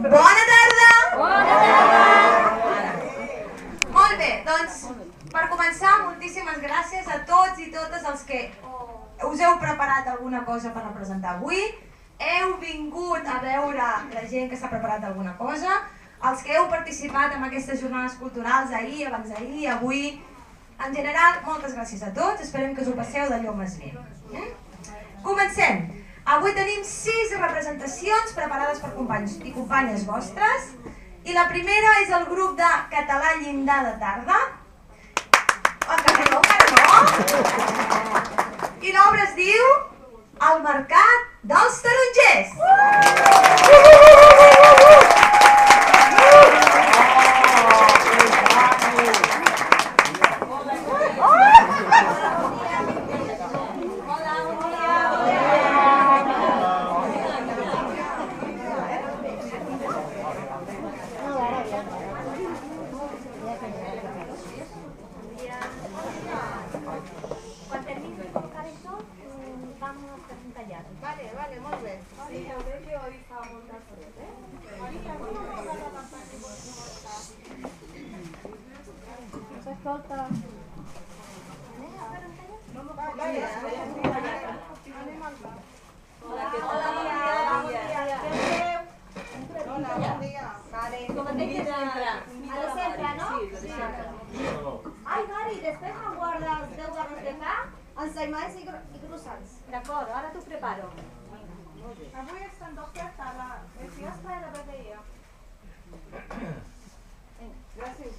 Bona tarda! Bona tarda! Molt bé, doncs per començar, moltíssimes gràcies a tots i totes els que us heu preparat alguna cosa per representar avui. Heu vingut a veure la gent que s'ha preparat alguna cosa, els que heu participat en aquestes jornades culturals ahir, abans d'ahir, avui. En general, moltes gràcies a tots, esperem que us ho passeu d'allò més bé. Comencem! Avui tenim 6 representacions preparades per companys i companyes vostres. I la primera és el grup de Català Llindar de Tarda. Encara no? I l'obra es diu El Mercat dels Tarongers. Vale, molt bé. Sí, veuré que hoy fa molta fred, No s'escolta. Hola, bon dia. Com et deies sempre? A de sempre, no? Sí. Ai, Gari, després me'n guarda els 10 garros de pa, ensaïmats i croissants. D'acord, ara t'ho preparo. Avui estan d'oferta el fiasco de la bateria. Gràcies.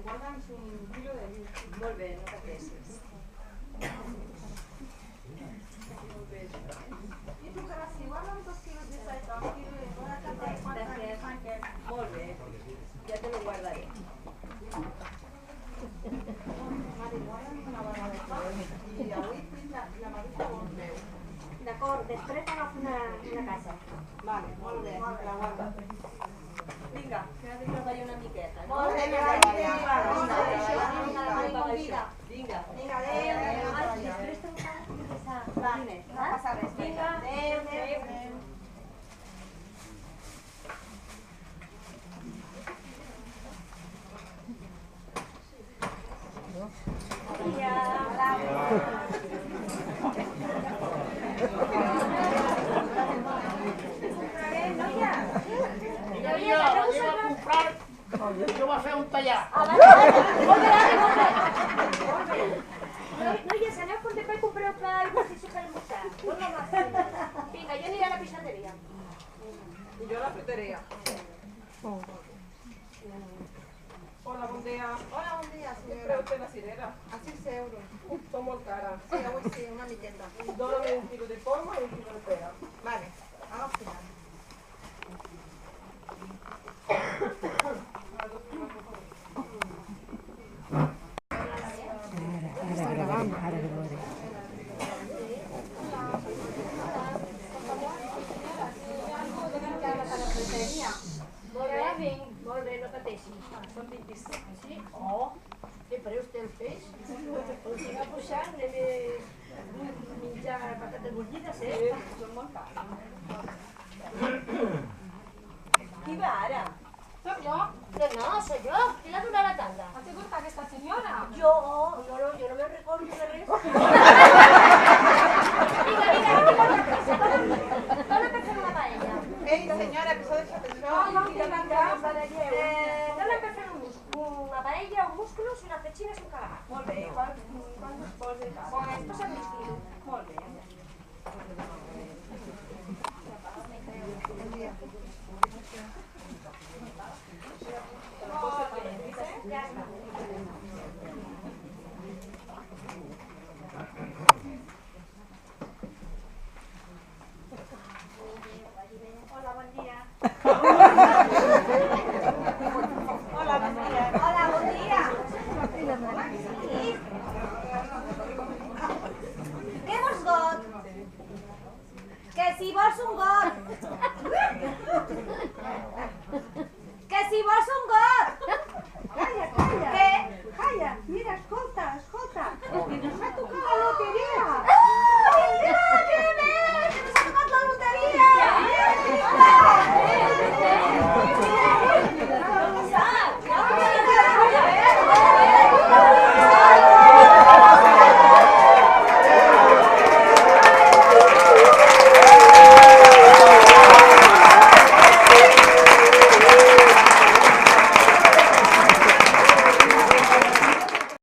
Guarda'ns un quilo de vi. Molt bé, no pateixis. I tu, Gràcia, guarda'm 2 quilos de salsa, un quilo de patata i 4 de panquecs. Molt bé, ja te lo guardaré. Mari, guarda'm una barra de pa i avui tinc la Maruja bon meu. D'acord, després agafo una casa. Vale, molt bé, la guarda. Vinga, que has de treballar una miqueta. Molt bé, Vinga. Vinga, adéu. Després te'n cal passar. Vale, no passa res. Vinga, Adéu. Jo va fer un tallar. Noies, aneu per demà i compreu pa i pastissos per almorzar. Vinga, jo aniré a la pixateria. I jo a la fruteria. Hola, bon dia. Hola, bon dia, Què senyora. preu té la cirera? A 6 euros. Són molt cara. Sí, avui sí, una miqueta. Dóna'm un quilo de poma i un quilo de pera. Vale, agafa. Molt bé, no pateixis. Són 25. Sí? Oh, que preus té el peix? Us estic pujant, anem a menjar patates bullides, Són molt cars. Qui va ara? Soc jo. No, soy jo. Qui l'ha donat la tanda? Ha sigut aquesta senyora? Jo no me'n recordo de res. Vinga, dona per fer una paella. Ei, senyora, que s'ha deixat això. Dona per fer una paella, un musclos, una petxina i un calamar. Molt bé. Quants vols de casa? Pues esto se vestido. Molt bé. Ya está. Hola, bon dia. Hola, bon dia. Hola, bon dia. Què vols got? Que si vols un got.